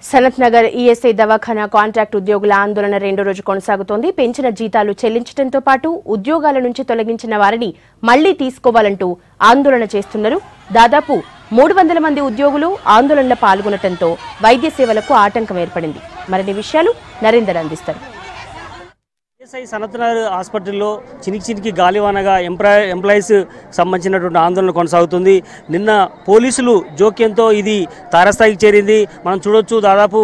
Sanath Nagar ESI దవాఖానా contract ఉద్యోగుల ఆందోళన రెండో రోజు కొనసాగుతోంది. పెంచిన జీతాలు చెల్లించడంతో పాటు ఉద్యోగాల నుంచి తొలగించిన వారిని మళ్లీ తీసుకోవాలంటూ ఆందోళన చేస్తున్నారు. దాదాపు 300 మంది ఉద్యోగులు ఆందోళనలో పాల్గొనడంతో వైద్య సేవలకు ఆటంకం ఏర్పడింది. మరిన్ని విషయాలు నరేందర్ అందిస్తారు. సనత్ నగర్ హాస్పిటల్లో చినికి గాలివానగా ఎంప్లాయీస్ సంబంధించినటువంటి ఆందోళన కొనసాగుతుంది. నిన్న పోలీసులు జోక్యంతో ఇది తారస్థాయికి చేరింది. మనం చూడొచ్చు, దాదాపు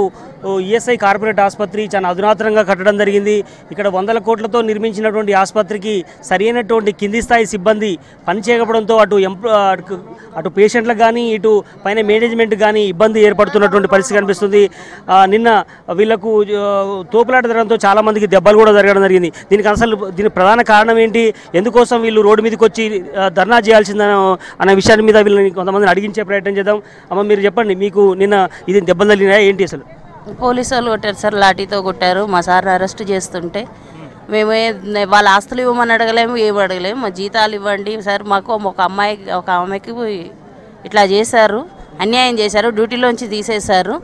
ఈఎస్ఐ కార్పొరేట్ ఆసుపత్రి చాలా అధునాతనంగా కట్టడం జరిగింది. ఇక్కడ 100 కోట్లతో నిర్మించినటువంటి ఆసుపత్రికి సరైనటువంటి కింది స్థాయి సిబ్బంది పనిచేయకపోవడంతో అటు పేషెంట్లకు కానీ ఇటు పైన మేనేజ్మెంట్ కానీ ఇబ్బంది ఏర్పడుతున్నటువంటి పరిస్థితి కనిపిస్తుంది. నిన్న వీళ్లకు తోపులాట జరగడంతో చాలామందికి దెబ్బలు కూడా జరగడం జరిగింది. దీనికి ప్రధాన కారణం ఏంటి, ఎందుకోసం వీళ్ళు రోడ్డు మీదకి వచ్చి ధర్నా చేయాల్సిందని అనే విషయాన్ని మీద వీళ్ళని కొంతమందిని అడిగించే ప్రయత్నం చేద్దాం. అమ్మ, మీరు చెప్పండి, మీకు నిన్న ఇది దెబ్బలు తగిలినాయా ఏంటి? అసలు పోలీసు వాళ్ళు కొట్టారు సార్, లాఠీతో కొట్టారు. మా సార్ అరెస్ట్ చేస్తుంటే మేమే వాళ్ళ ఆస్తులు ఇవ్వమని అడగలేము, ఏమి అడగలేము. మా జీతాలు ఇవ్వండి సార్, మాకు ఒక ఆమెకి ఇట్లా చేశారు, అన్యాయం చేశారు, డ్యూటీలోంచి తీసేశారు.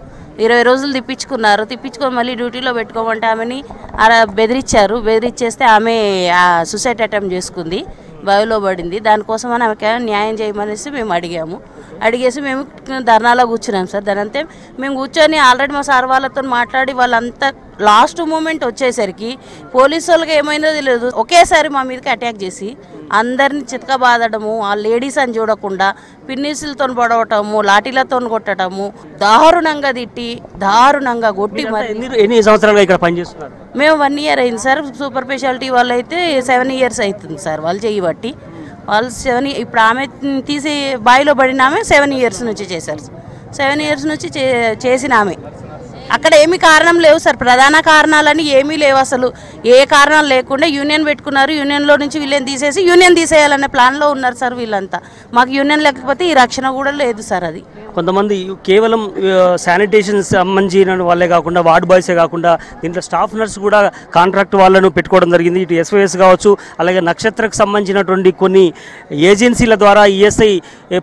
20 రోజులు తిప్పించుకొని మళ్ళీ డ్యూటీలో పెట్టుకోమంటే ఆమెని బెదిరించేస్తే ఆమె సూసైడ్ అటెంప్ట్ చేసుకుంది, బావిలో పడింది. దానికోసం అని ఆమెకి న్యాయం చేయమనేసి మేము అడిగేసి మేము ధర్నాలో కూర్చున్నాం సార్. దానంతే మేము కూర్చొని ఆల్రెడీ మా సార్ వాళ్ళతో మాట్లాడి వాళ్ళంతా లాస్ట్ మూమెంట్ వచ్చేసరికి పోలీసు వాళ్ళకి ఏమైందో తెలియదు, ఒకేసారి మా మీదకి అటాక్ చేసి అందరిని చితకబాదడము, ఆ లేడీస్ అని చూడకుండా పిన్నిసులతో పడవటము, లాఠీలతో కొట్టడము, దారుణంగా తిట్టి దారుణంగా కొట్టి. ఎన్ని సంవత్సరాలుగా ఇక్కడ పనిచేస్తున్నారు? మేము 1 year అయింది సార్. సూపర్ స్పెషాలిటీ వాళ్ళు అయితే 7 years అవుతుంది సార్. వాళ్ళు చేయబట్టి వాళ్ళు 7, ఇప్పుడు ఆమె తీసి బావిలో పడిన ఆమె 7 years నుంచి చేశారు. 7 years నుంచి చేసిన ఆమె అక్కడ ఏమీ కారణం లేవు సార్. ప్రధాన కారణాలని ఏమీ లేవు, అసలు ఏ కారణాలు లేకుండా యూనియన్ పెట్టుకున్నారు. యూనియన్లో నుంచి వీళ్ళని తీసేసి యూనియన్ తీసేయాలనే ప్లాన్లో ఉన్నారు సార్ వీళ్ళంతా. మాకు యూనియన్ లేకపోతే ఈ రక్షణ కూడా లేదు సార్. అది కొంతమంది కేవలం శానిటేషన్ సంబంధించిన వాళ్ళే కాకుండా వార్డ్ బాయ్సే కాకుండా దీంట్లో స్టాఫ్ నర్స్ కూడా కాంట్రాక్ట్ వాళ్ళను పెట్టుకోవడం జరిగింది. ఇటు ఎస్ఓఎస్ కావచ్చు, అలాగే నక్షత్రకు సంబంధించినటువంటి కొన్ని ఏజెన్సీల ద్వారా ఈఎస్ఐ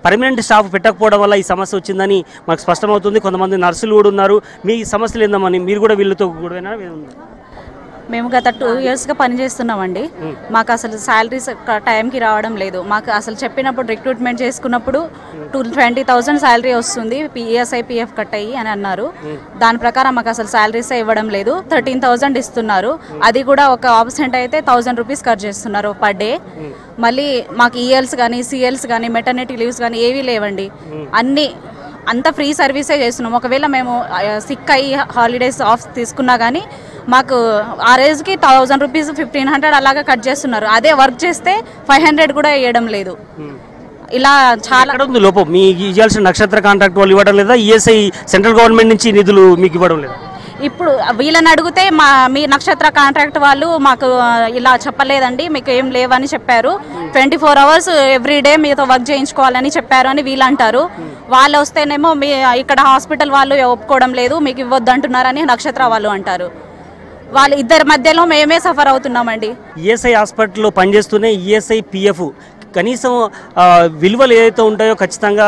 పర్మనెంట్ స్టాఫ్ పెట్టకపోవడం వల్ల ఈ సమస్య వచ్చిందని మనకు స్పష్టమవుతుంది. కొంతమంది నర్సులు కూడా ఉన్నారు. మీ సమస్యలు ఏందమ్మని మీరు కూడా వీళ్ళతో కూడా? మేము గత 2 yearsగా పనిచేస్తున్నామండి. మాకు అసలు శాలరీస్ టైంకి రావడం లేదు. మాకు అసలు చెప్పినప్పుడు రిక్రూట్మెంట్ చేసుకున్నప్పుడు 20,000 శాలరీ వస్తుంది, ఈఎస్ఐ పిఎఫ్ కట్ అయ్యి అని అన్నారు. దాని ప్రకారం మాకు అసలు శాలరీస్ ఇవ్వడం లేదు. 13,000 ఇస్తున్నారు. అది కూడా ఒక ఆబ్సెంట్ అయితే 1,000 రూపీస్ కట్ చేస్తున్నారు పర్ డే. మళ్ళీ మాకు ఈఎల్స్ కానీ సిఎల్స్ కానీ మెటర్నిటీ లీవ్స్ కానీ ఏవీ లేవండి. అంత ఫ్రీ సర్వీసే చేస్తున్నాం. ఒకవేళ మేము సిక్ అయ్యి హాలిడేస్ ఆఫ్ తీసుకున్నా కానీ మాకు ఆ రోజుకి 1,000 రూపీస్ 1,500 అలాగా కట్ చేస్తున్నారు. అదే వర్క్ చేస్తే 500 కూడా వేయడం లేదు. ఇలా చాలా లోపం. మీకు ఇవ్వాల్సిన నక్షత్ర కాంట్రాక్ట్ వాళ్ళు ఇవ్వడం లేదా? ఈఎస్ఐ సెంట్రల్ గవర్నమెంట్ నుంచి నిధులు మీకు ఇవ్వడం లేదా? ఇప్పుడు వీళ్ళని అడిగితే మీ నక్షత్ర కాంట్రాక్ట్ వాళ్ళు మాకు ఇలా చెప్పలేదండి, మీకు ఏం లేవని చెప్పారు. 24 hours ఎవ్రీడే మీతో వర్క్ చేయించుకోవాలని చెప్పారు అని వీళ్ళు అంటారు. వాళ్ళు వస్తేనేమో ఇక్కడ హాస్పిటల్ వాళ్ళు ఒప్పుకోవడం లేదు, మీకు ఇవ్వద్దు అంటున్నారని నక్షత్ర వాళ్ళు అంటారు. వాళ్ళు ఇద్దరి మధ్యలో మేమే సఫర్ అవుతున్నామండి. ఈఎస్ఐ హాస్పిటల్లో పనిచేస్తూనే ఈఎస్ఐ పిఎఫ్ కనీసం విలువలు ఏదైతే ఉంటాయో ఖచ్చితంగా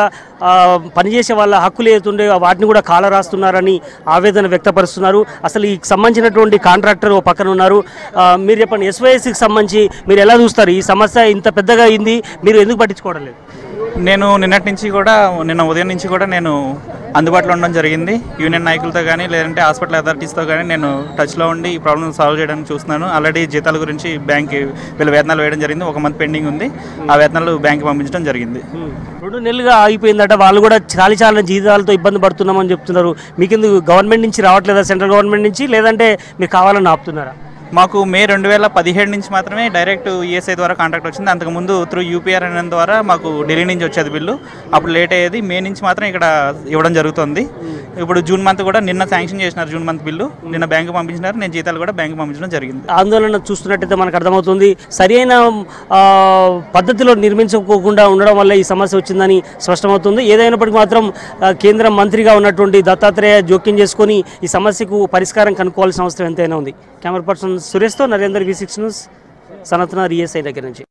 పనిచేసే వాళ్ళ హక్కులు ఏదైతే ఉంటాయో వాటిని కూడా కాల రాస్తున్నారని ఆవేదన వ్యక్తపరుస్తున్నారు. అసలు ఈ సంబంధించినటువంటి కాంట్రాక్టర్ పక్కన ఉన్నారు. మీరు చెప్పండి, ఎస్వైఎస్కి సంబంధించి మీరు ఎలా చూస్తారు? ఈ సమస్య ఇంత పెద్దగా అయింది, మీరు ఎందుకు పట్టించుకోవడం లేదు? నిన్న ఉదయం నుంచి కూడా నేను అందుబాటులో ఉండడం జరిగింది. యూనియన్ నాయకులతో కానీ లేదంటే హాస్పిటల్ అథారిటీస్తో కానీ నేను టచ్లో ఉండి ఈ ప్రాబ్లమ్ సాల్వ్ చేయడానికి చూస్తున్నాను. ఆల్రెడీ జీతాల గురించి బ్యాంక్కి వీళ్ళ వేతనాలు వేయడం జరిగింది. 1 month పెండింగ్ ఉంది. ఆ వేతనాలు బ్యాంక్కి పంపించడం జరిగింది. 2 నెలలుగా ఆగిపోయిందట. వాళ్ళు కూడా చాలా జీతాలతో ఇబ్బంది పడుతున్నామని చెప్తున్నారు. మీకు ఎందుకు గవర్నమెంట్ నుంచి రావట్లేదా, సెంట్రల్ గవర్నమెంట్ నుంచి, లేదంటే మీరు కావాలని ఆపుతున్నారా? మాకు మే 2017 నుంచి మాత్రమే డైరెక్ట్ ఈఎస్ఐ ద్వారా కాంట్రాక్ట్ వచ్చింది. అంతకుముందు త్రూ యూపీఆర్ఎన్ ద్వారా మాకు ఢిల్లీ నుంచి వచ్చేది బిల్లు. అప్పుడు లేట్ అయ్యేది. మే నుంచి మాత్రం ఇక్కడ ఇవ్వడం జరుగుతుంది. ఇప్పుడు జూన్ మంత్ కూడా నిన్న శాంక్షన్ చేసినారు. జూన్ మంత్ బిల్లు నిన్న బ్యాంకు పంపించినారు. నేను జీతాలు కూడా బ్యాంకు పంపించడం జరిగింది. ఆందోళన చూస్తున్నట్టయితే మనకు అర్థమవుతుంది, సరైన పద్ధతిలో నిర్మించుకోకుండా ఉండడం వల్ల ఈ సమస్య వచ్చిందని స్పష్టమవుతుంది. ఏదైనప్పటికీ మాత్రం కేంద్ర మంత్రిగా ఉన్నటువంటి దత్తాత్రేయ జోక్యం చేసుకొని ఈ సమస్యకు పరిష్కారం కనుక్కోవాల్సిన అవసరం ఎంతైనా ఉంది. కెమెరా పర్సన్ సురేష్తో Narender, V6 news, Sanath Nagar ESI దగ్గర నుంచి.